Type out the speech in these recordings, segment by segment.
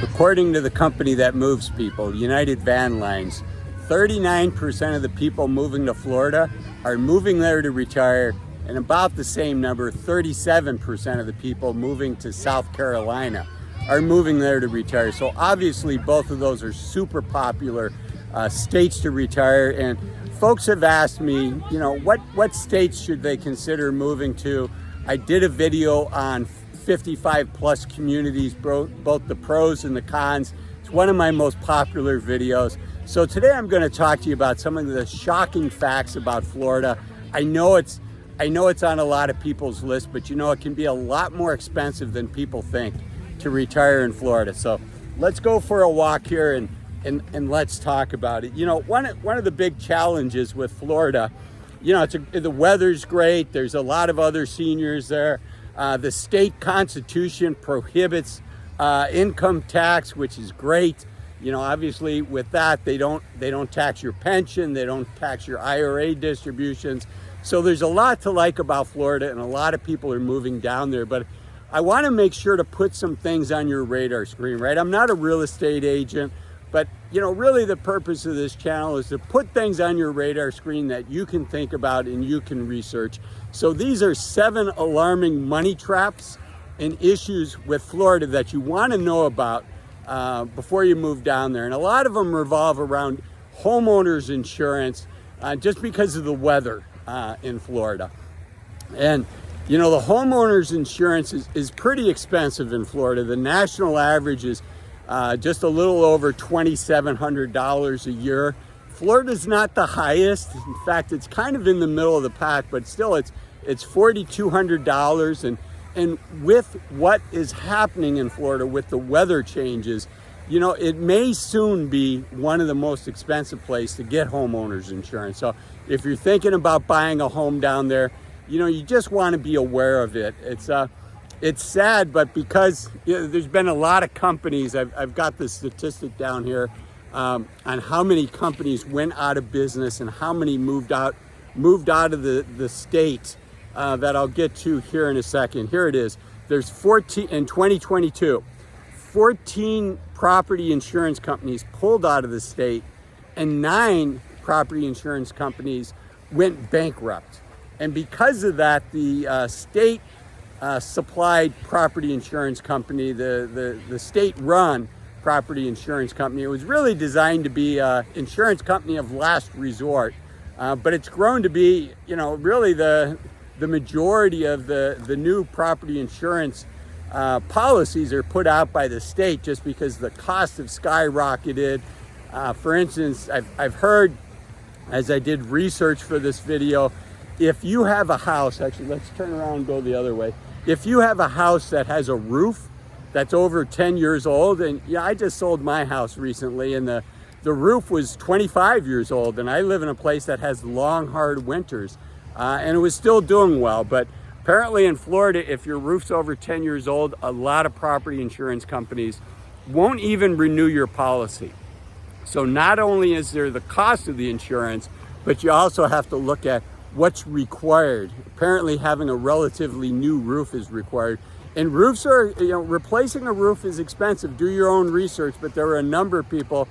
According to the company that moves people, United Van Lines, 39% of the people moving to Florida are moving there to retire, and about the same number, 37% of the people moving to South Carolina are moving there to retire. So obviously both of those are super popular states to retire, and folks have asked me, what states should they consider moving to. I did a video on 55 plus communities, both the pros and the cons. It's one of my most popular videos. So today I'm going to talk to you about some of the shocking facts about Florida. I know it's on a lot of people's list, but it can be a lot more expensive than people think to retire in Florida. So let's go for a walk here and let's talk about it. One of the big challenges with Florida, the weather's great. There's a lot of other seniors there. The state constitution prohibits income tax, which is great. Obviously with that, they don't tax your pension, they don't tax your IRA distributions. So there's a lot to like about Florida, and a lot of people are moving down there. But I want to make sure to put some things on your radar screen, right? I'm not a real estate agent, but really the purpose of this channel is to put things on your radar screen that you can think about and you can research. So these are 7 alarming money traps and issues with Florida that you want to know about before you move down there. And a lot of them revolve around homeowners insurance, just because of the weather in Florida. And the homeowners insurance is pretty expensive in Florida. The national average is just a little over $2,700 a year. Florida's not the highest. In fact, it's kind of in the middle of the pack, but still it's $4,200. And with what is happening in Florida with the weather changes, it may soon be one of the most expensive places to get homeowners insurance. So if you're thinking about buying a home down there, you just want to be aware of it. It's sad, but because there's been a lot of companies, I've got the statistic down here on how many companies went out of business and how many moved out of the state that I'll get to here in a second. Here it is. There's 14 in 2022, 14 property insurance companies pulled out of the state, and 9 property insurance companies went bankrupt. And because of that, the state supplied property insurance company, the state-run property insurance company, it was really designed to be an insurance company of last resort, but it's grown to be, really the majority of the new property insurance policies are put out by the state just because the cost have skyrocketed. For instance, I've heard, as I did research for this video, if you have a house, actually let's turn around and go the other way. If you have a house that has a roof that's over 10 years old, and I just sold my house recently, and the roof was 25 years old, and I live in a place that has long, hard winters, and it was still doing well. But apparently in Florida, if your roof's over 10 years old, a lot of property insurance companies won't even renew your policy. So not only is there the cost of the insurance, but you also have to look at what's required. Apparently having a relatively new roof is required. And roofs are, replacing a roof is expensive. Do your own research, but there are a number of people,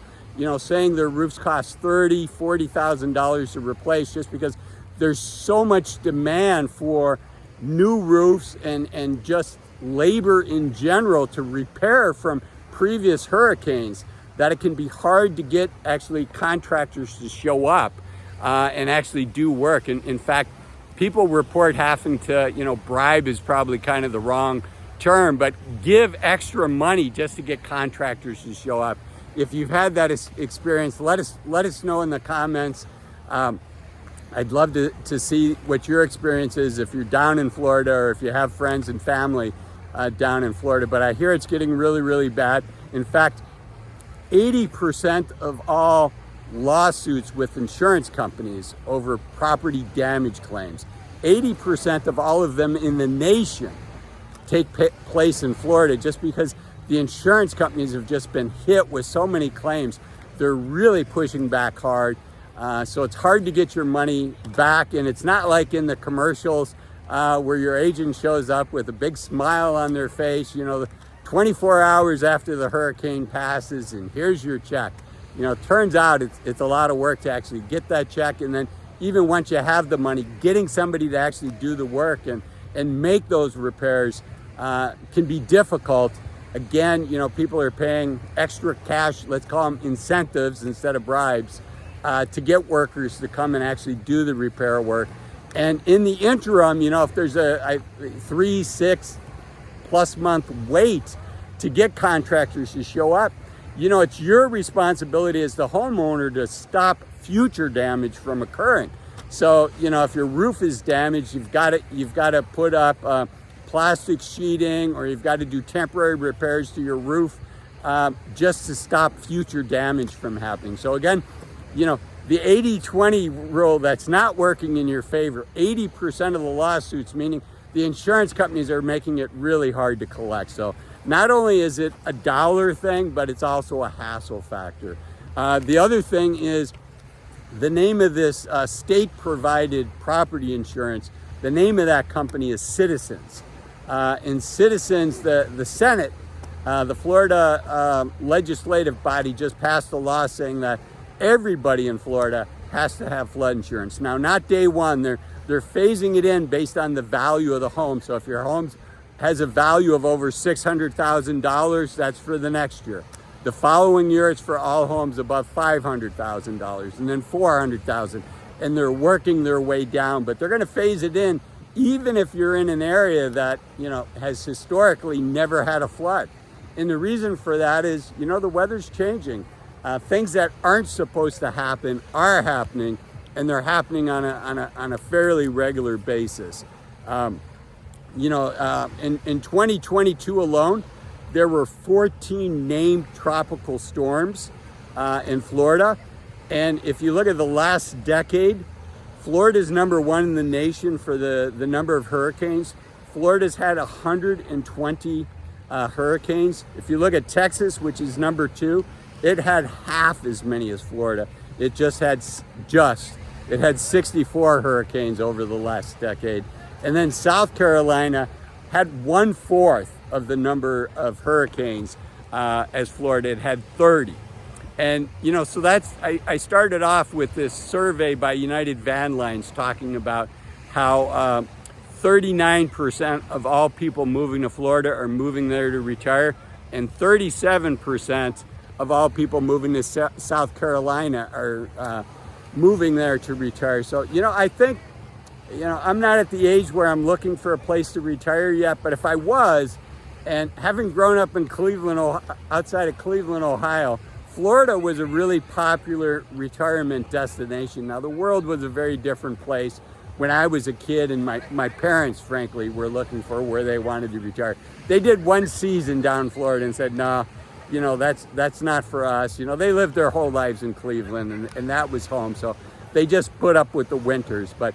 saying their roofs cost $30,000, $40,000 to replace just because there's so much demand for new roofs and just labor in general to repair from previous hurricanes that it can be hard to get actually contractors to show up and actually do work. And in fact, people report having to, bribe is probably kind of the wrong term, but give extra money just to get contractors to show up. If you've had that experience, let us know in the comments. I'd love to see what your experience is if you're down in Florida or if you have friends and family down in Florida. But I hear it's getting really, really bad. In fact, 80% of all lawsuits with insurance companies over property damage claims, 80% of all of them in the nation take place in Florida, just because the insurance companies have just been hit with so many claims. They're really pushing back hard. So it's hard to get your money back. And it's not like in the commercials where your agent shows up with a big smile on their face. 24 hours after the hurricane passes, and here's your check. You know, it turns out it's a lot of work to actually get that check, and then even once you have the money, getting somebody to actually do the work and make those repairs can be difficult. Again, you know, people are paying extra cash, let's call them incentives instead of bribes, to get workers to come and actually do the repair work. And in the interim, you know, if there's a 3-6+ month wait to get contractors to show up, you know, it's your responsibility as the homeowner to stop future damage from occurring. So, you know, if your roof is damaged, you've got to put up plastic sheeting, or you've got to do temporary repairs to your roof just to stop future damage from happening. So again, you know, the 80-20 rule, that's not working in your favor. 80% of the lawsuits, meaning the insurance companies are making it really hard to collect. So not only is it a dollar thing, but it's also a hassle factor. The other thing is the name of this state-provided property insurance. The name of that company is Citizens. And Citizens, the Senate, the Florida legislative body just passed a law saying that everybody in Florida has to have flood insurance. Now, not day one, they're phasing it in based on the value of the home. So if your home has a value of over $600,000, that's for the next year. The following year, it's for all homes above $500,000, and then $400,000. And they're working their way down, but they're going to phase it in even if you're in an area that, you know, has historically never had a flood. And the reason for that is, you know, the weather's changing. Things that aren't supposed to happen are happening, and they're happening on a fairly regular basis. You know, in 2022 alone, there were 14 named tropical storms in Florida. And if you look at the last decade, Florida's number one in the nation for the number of hurricanes. Florida's had 120 hurricanes. If you look at Texas, which is number two, it had half as many as Florida. It had 64 hurricanes over the last decade. And then South Carolina had 1/4 of the number of hurricanes as Florida. It had 30. And, you know, so I started off with this survey by United Van Lines talking about how 39% of all people moving to Florida are moving there to retire, and 37% of all people moving to South Carolina are moving there to retire. So, you know, I think, you know, I'm not at the age where I'm looking for a place to retire yet, but if I was, and having grown up in Cleveland, outside of Cleveland, Ohio, Florida was a really popular retirement destination. Now, the world was a very different place when I was a kid, and my parents, frankly, were looking for where they wanted to retire. They did one season down in Florida and said, nah, you know, that's not for us. You know, they lived their whole lives in Cleveland, and that was home. So they just put up with the winters. But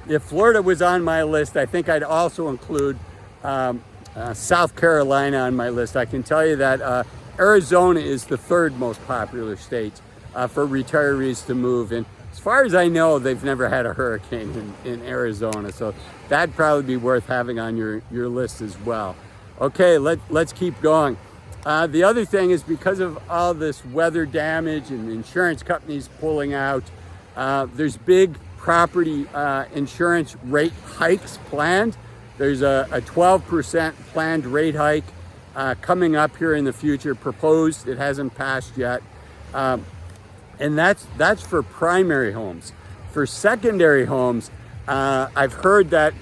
if Florida was on my list, I think I'd also include South Carolina on my list. I can tell you that Arizona is the third most popular state for retirees to move in. As far as I know, they've never had a hurricane in Arizona, so that'd probably be worth having on your list as well. Okay, let's keep going. The other thing is, because of all this weather damage and insurance companies pulling out, there's big property insurance rate hikes planned. There's a 12% planned rate hike coming up here in the future, proposed. It hasn't passed yet. And that's for primary homes. For secondary homes, I've heard that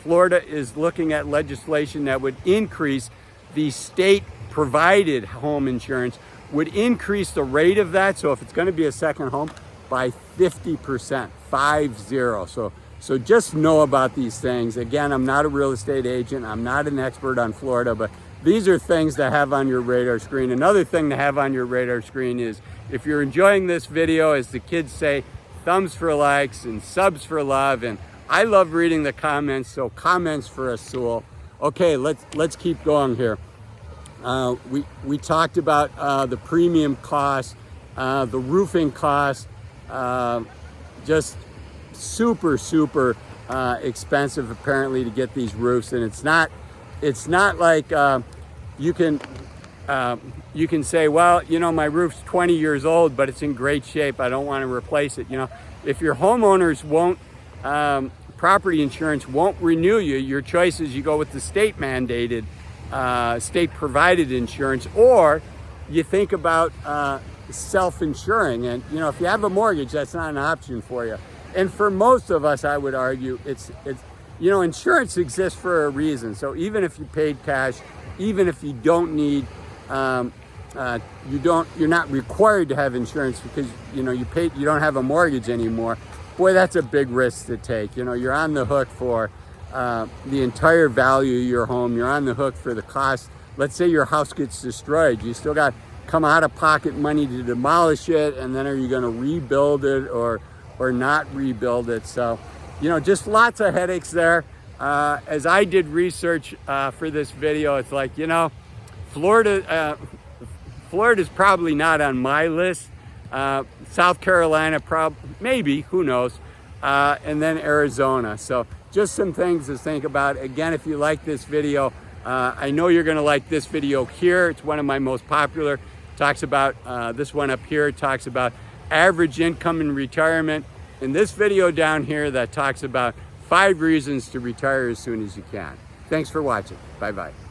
Florida is looking at legislation that would increase the state-provided home insurance, would increase the rate of that. So if it's going to be a second home, by 50%, 50. So just know about these things. Again, I'm not a real estate agent. I'm not an expert on Florida, but these are things to have on your radar screen. Another thing to have on your radar screen is, if you're enjoying this video, as the kids say, thumbs for likes and subs for love. And I love reading the comments, so comments for Azul. Okay, let's keep going here. We talked about the premium cost, the roofing cost, just super expensive apparently to get these roofs. And it's not like you can say, well, you know, my roof's 20 years old, but it's in great shape. I don't want to replace it. You know, if your homeowners won't, property insurance won't renew you, your choice is you go with the state mandated, state provided insurance, or you think about self-insuring. And, you know, if you have a mortgage, that's not an option for you. And for most of us, I would argue it's you know, insurance exists for a reason. So even if you paid cash, even if you don't need, you're not required to have insurance because, you know, you don't have a mortgage anymore. Boy, that's a big risk to take. You know, you're on the hook for the entire value of your home. You're on the hook for the cost. Let's say your house gets destroyed. You still got come out of pocket money to demolish it, and then are you going to rebuild it or not rebuild it? So, you know, just lots of headaches there. As I did research for this video, it's like, you know, Florida's probably not on my list. South Carolina, maybe, who knows, and then Arizona. So just some things to think about. Again, if you like this video, I know you're gonna like this video here. It's one of my most popular. Talks about, this one up here talks about average income in retirement. And this video down here that talks about 5 reasons to retire as soon as you can. Thanks for watching. Bye-bye.